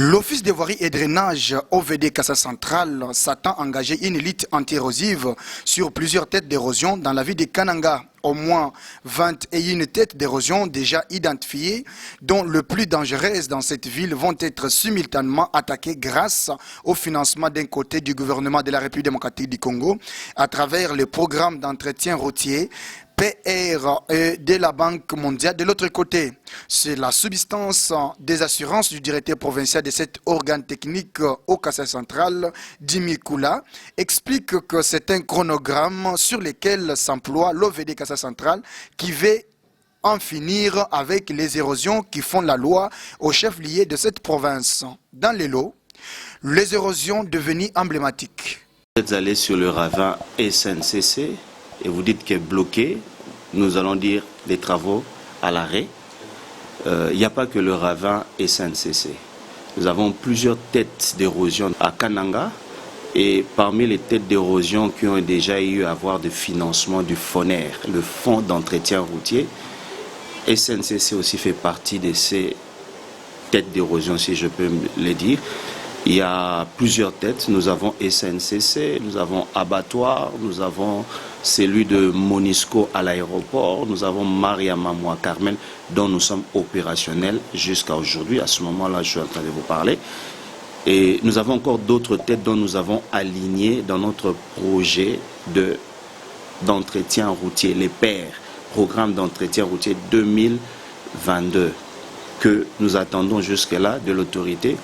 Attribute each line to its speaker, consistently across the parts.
Speaker 1: L'Office de voirie et drainage OVD Cassa Centrale s'attend à engager une lutte anti-érosive sur plusieurs têtes d'érosion dans la ville de Kananga. Au moins 21 têtes d'érosion déjà identifiées, dont le plus dangereuses dans cette ville, vont être simultanément attaquées grâce au financement d'un côté du gouvernement de la République démocratique du Congo à travers le programme d'entretien routier PRE de la Banque mondiale. De l'autre côté, c'est la substance des assurances du directeur provincial de cet organe technique au Cassa Central, Jimmy Kula, explique que c'est un chronogramme sur lequel s'emploie l'OVD Cassa Central qui veut en finir avec les érosions qui font la loi au chef-lieu de cette province. Dans les lots, les érosions devenues emblématiques.
Speaker 2: Vous êtes allé sur le ravin SNCC et vous dites qu'il est bloqué. Nous allons dire les travaux à l'arrêt. Il n'y a pas que le ravin SNCC. Nous avons plusieurs têtes d'érosion à Kananga et parmi les têtes d'érosion qui ont déjà eu à avoir de financement du FONER, le Fonds d'entretien routier, SNCC aussi fait partie de ces têtes d'érosion, si je peux le dire. Il y a plusieurs têtes. Nous avons SNCC, nous avons Abattoir, nous avons celui de Monisco à l'aéroport, nous avons Maria Mamoua Carmel, dont nous sommes opérationnels jusqu'à aujourd'hui. À ce moment-là, je suis en train de vous parler. Et nous avons encore d'autres têtes dont nous avons aligné dans notre projet d'entretien routier, les PER, Programme d'entretien routier 2022, que nous attendons jusque-là de l'autorité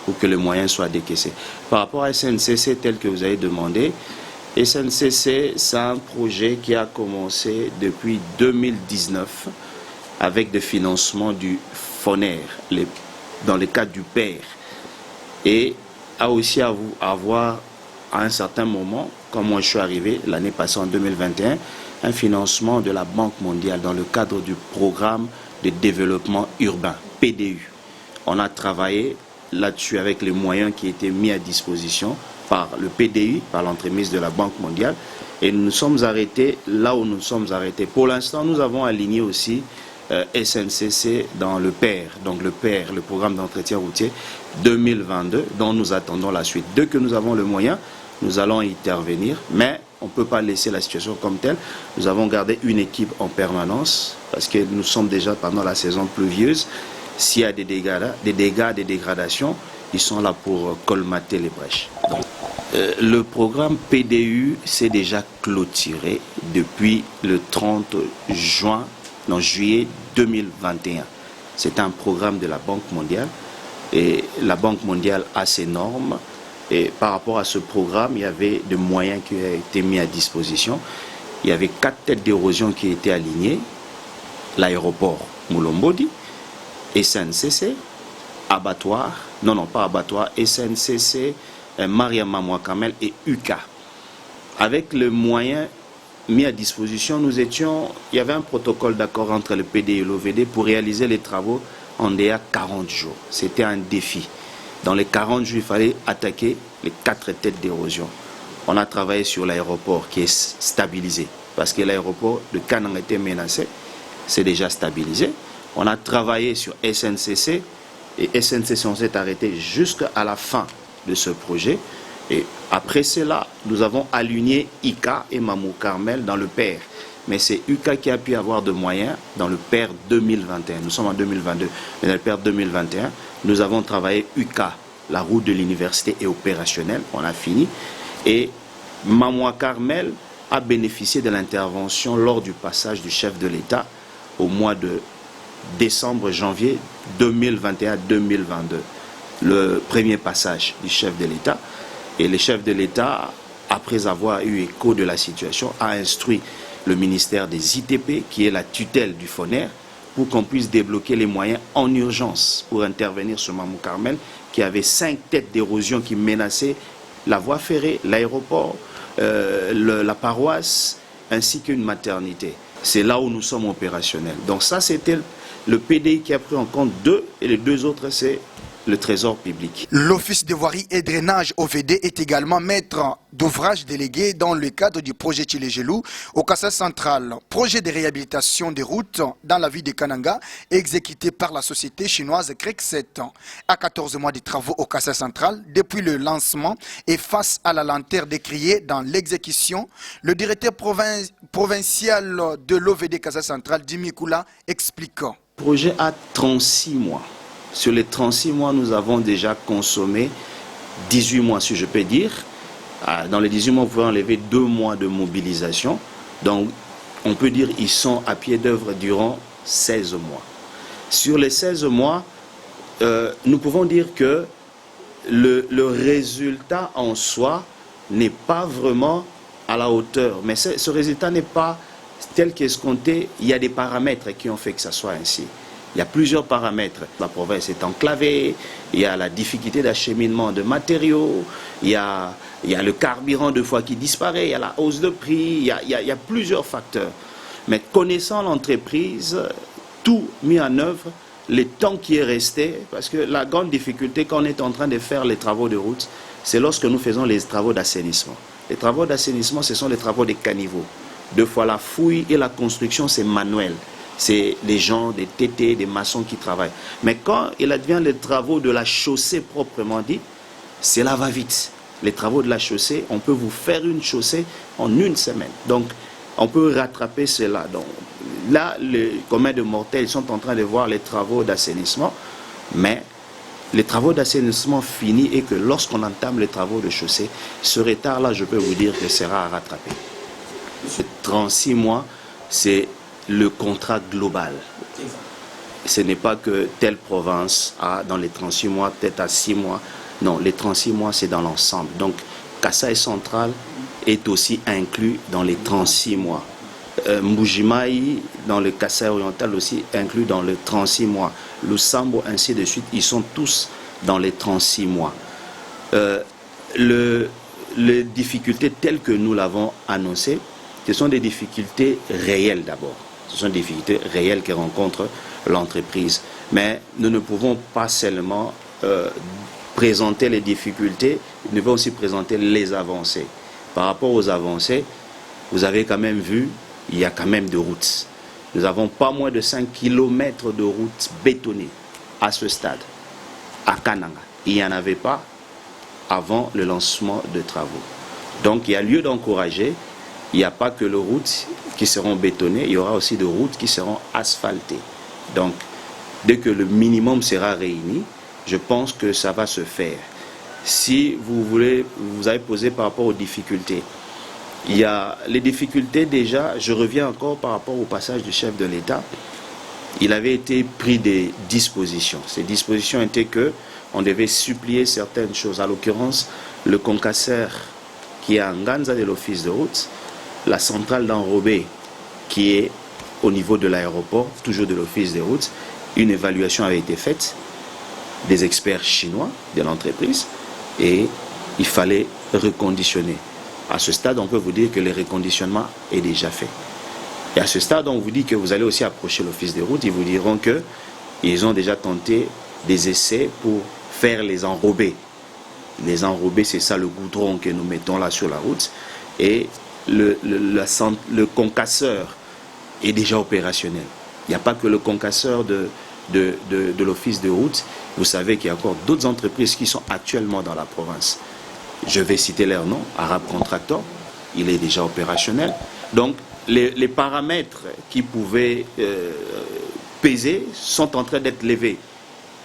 Speaker 2: pour que les moyens soient décaissés. Par rapport à SNCC, tel que vous avez demandé, SNCC, c'est un projet qui a commencé depuis 2019 avec des financements du FONER, dans le cadre du PER, et a aussi à avoir à un certain moment, comme moi je suis arrivé l'année passée en 2021, un financement de la Banque mondiale dans le cadre du programme de développement urbain, PDU. On a travaillé là-dessus avec les moyens qui étaient mis à disposition par le PDU, par l'entremise de la Banque mondiale, et nous nous sommes arrêtés là où nous nous sommes arrêtés. Pour l'instant, nous avons aligné aussi SNCC dans le PER, donc le PER, le programme d'entretien routier 2022, dont nous attendons la suite. Dès que nous avons le moyen, nous allons intervenir, mais on ne peut pas laisser la situation comme telle. Nous avons gardé une équipe en permanence, parce que nous sommes déjà pendant la saison pluvieuse. S'il y a des dégâts, des dégradations, ils sont là pour colmater les brèches. Donc, le programme PDU s'est déjà clôturé depuis le 30 juillet 2021. C'est un programme de la Banque mondiale et la Banque mondiale a ses normes. Et par rapport à ce programme, il y avait des moyens qui ont été mis à disposition. Il y avait 4 têtes d'érosion qui étaient alignées. L'aéroport Mulombodi, SNCC, Abattoir, pas Abattoir, SNCC, Maria Mamoua Kamel et UCA. Avec le moyen mis à disposition, il y avait un protocole d'accord entre le PD et l'OVD pour réaliser les travaux en DA 40 jours. C'était un défi. Dans les 40 jours, il fallait attaquer les 4 têtes d'érosion. On a travaillé sur l'aéroport qui est stabilisé, parce que l'aéroport de Kananga était menacé, c'est déjà stabilisé. On a travaillé sur SNCC, et SNCC, on s'est arrêté jusqu'à la fin de ce projet. Et après cela, nous avons aligné ICA et Mamou Carmel dans le PER. Mais c'est UCA qui a pu avoir de moyens dans le PER 2021. Nous sommes en 2022, mais dans le PER 2021, nous avons travaillé UCA. La route de l'université est opérationnelle, on a fini. Et Mamoua Carmel a bénéficié de l'intervention lors du passage du chef de l'État au mois de décembre-janvier 2021-2022. Le premier passage du chef de l'État. Et le chef de l'État, après avoir eu écho de la situation, a instruit le ministère des ITP, qui est la tutelle du FONER, pour qu'on puisse débloquer les moyens en urgence pour intervenir sur Mamou Carmel, qui avait 5 têtes d'érosion qui menaçaient la voie ferrée, l'aéroport, la paroisse, ainsi qu'une maternité. C'est là où nous sommes opérationnels. Donc ça, c'était le PDI qui a pris en compte 2, et les 2 autres, c'est le trésor public.
Speaker 1: L'Office de voirie et drainage OVD est également maître d'ouvrage délégué dans le cadre du projet Tchilégelou au Kassai central. Projet de réhabilitation des routes dans la ville de Kananga exécuté par la société chinoise CREC 7. À 14 mois de travaux au Kassai central depuis le lancement et face à la lenteur décriée dans l'exécution, le directeur provincial de l'OVD Kassai central, Dimi Koula, explique.
Speaker 2: Le projet a 36 mois. Sur les 36 mois, nous avons déjà consommé 18 mois, si je peux dire. Dans les 18 mois, vous pouvez enlever 2 mois de mobilisation. Donc, on peut dire qu'ils sont à pied d'œuvre durant 16 mois. Sur les 16 mois, nous pouvons dire que le résultat en soi n'est pas vraiment à la hauteur. Mais ce résultat n'est pas tel qu'escompté. Il y a des paramètres qui ont fait que ça soit ainsi. Il y a plusieurs paramètres. La province est enclavée, il y a la difficulté d'acheminement de matériaux, il y a le carburant deux fois qui disparaît, il y a la hausse de prix, il y a plusieurs facteurs. Mais connaissant l'entreprise, tout mis en œuvre, le temps qui est resté, parce que la grande difficulté quand on est en train de faire les travaux de route, c'est lorsque nous faisons les travaux d'assainissement. Les travaux d'assainissement, ce sont les travaux des caniveaux. Deux fois la fouille et la construction, c'est manuel. C'est les gens, des tétés, des maçons qui travaillent. Mais quand il advient les travaux de la chaussée proprement dit, c'est là va vite. Les travaux de la chaussée, on peut vous faire une chaussée en une semaine. Donc, on peut rattraper cela. Donc, là, les communs de mortels sont en train de voir les travaux d'assainissement. Mais les travaux d'assainissement finis et que lorsqu'on entame les travaux de chaussée, ce retard-là, je peux vous dire que sera à rattraper. 36 mois, c'est le contrat global. Ce n'est pas que telle province a dans les 36 mois, peut-être à 6 mois. Non, les 36 mois, c'est dans l'ensemble. Donc, Kassai central est aussi inclus dans les 36 mois. Mbujimaï, dans le Kassai oriental aussi, inclus dans les 36 mois. Lusambo, ainsi de suite, ils sont tous dans les 36 mois. Les difficultés telles que nous l'avons annoncé, ce sont des difficultés réelles d'abord. Ce sont des difficultés réelles que rencontre l'entreprise. Mais nous ne pouvons pas seulement présenter les difficultés, nous devons aussi présenter les avancées. Par rapport aux avancées, vous avez quand même vu, il y a quand même de routes. Nous n'avons pas moins de 5 km de routes bétonnées à ce stade, à Kananga. Il n'y en avait pas avant le lancement de travaux. Donc il y a lieu d'encourager. Il n'y a pas que les routes qui seront bétonnées, il y aura aussi des routes qui seront asphaltées. Donc, dès que le minimum sera réuni, je pense que ça va se faire. Si vous avez posé par rapport aux difficultés. Il y a les difficultés déjà, je reviens encore par rapport au passage du chef de l'État. Il avait été pris des dispositions. Ces dispositions étaient que on devait supplier certaines choses. À l'occurrence, le concasseur qui est à Nganza de l'office de route, la centrale d'Enrobé qui est au niveau de l'aéroport, toujours de l'office des routes, une évaluation avait été faite des experts chinois de l'entreprise et il fallait reconditionner. À ce stade, on peut vous dire que le reconditionnement est déjà fait. Et à ce stade, on vous dit que vous allez aussi approcher l'office des routes, ils vous diront qu'ils ont déjà tenté des essais pour faire les enrobés. Les enrobés, c'est ça le goudron que nous mettons là sur la route. Et le concasseur est déjà opérationnel. Il n'y a pas que le concasseur de l'office de route. Vous savez qu'il y a encore d'autres entreprises qui sont actuellement dans la province. Je vais citer leur nom, Arab Contractor, il est déjà opérationnel. Donc les paramètres qui pouvaient peser sont en train d'être levés.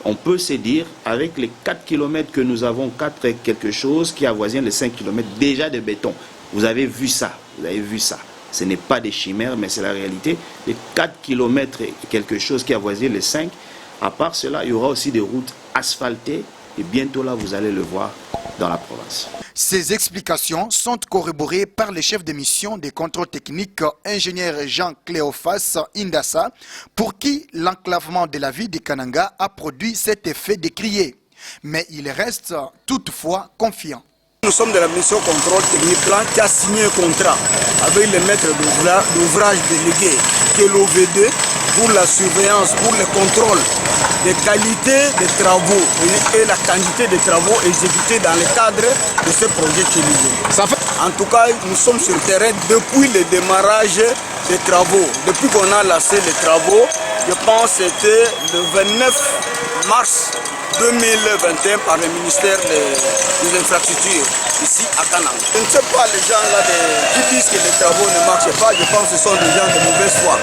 Speaker 2: On peut se dire, avec les 4 km que nous avons, 4 et quelque chose qui avoisinent les 5 km déjà de béton. Vous avez vu ça, Ce n'est pas des chimères, mais c'est la réalité. Les 4 km et quelque chose qui avoisinent les 5, à part cela, il y aura aussi des routes asphaltées. Et bientôt là, vous allez le voir dans la province.
Speaker 1: Ces explications sont corroborées par le chef de mission des contrôles techniques, ingénieur Jean Cléophas Indassa, pour qui l'enclavement de la ville de Kananga a produit cet effet décrié. Mais il reste toutefois confiant.
Speaker 3: Nous sommes de la mission contrôle technique plan qui a signé un contrat avec les maîtres d'ouvrage délégués, qui est l'OVD, pour la surveillance, pour le contrôle des qualités des travaux et la quantité des travaux exécutés dans le cadre de ce projet Chiluzo. En tout cas, nous sommes sur le terrain depuis le démarrage des travaux. Depuis qu'on a lancé les travaux, je pense que c'était le 29 mars 2021 par le ministère des Infrastructures, ici à Kananga. Je ne sais pas les gens là qui disent que les travaux ne marchent pas, je pense que ce sont des gens de mauvaise foi.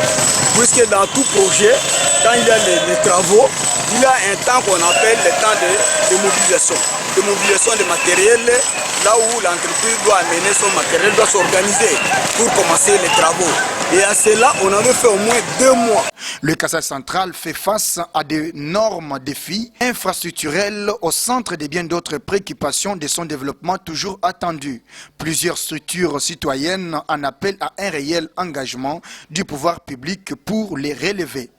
Speaker 3: Puisque dans tout projet, quand il y a les travaux, il y a un temps qu'on appelle le temps de mobilisation. De mobilisation de matériel, là où l'entreprise doit amener son matériel, doit s'organiser pour commencer les travaux. Et à cela, on avait fait au moins 2 mois.
Speaker 1: Le Kassai central fait face à d'énormes défis infrastructurels au centre de bien d'autres préoccupations de son développement toujours attendu. Plusieurs structures citoyennes en appellent à un réel engagement du pouvoir public pour les relever.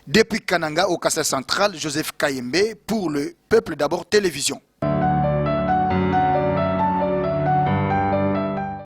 Speaker 1: Depuis Kananga au Kassai central, Joseph Kayembe pour le Peuple d'abord télévision.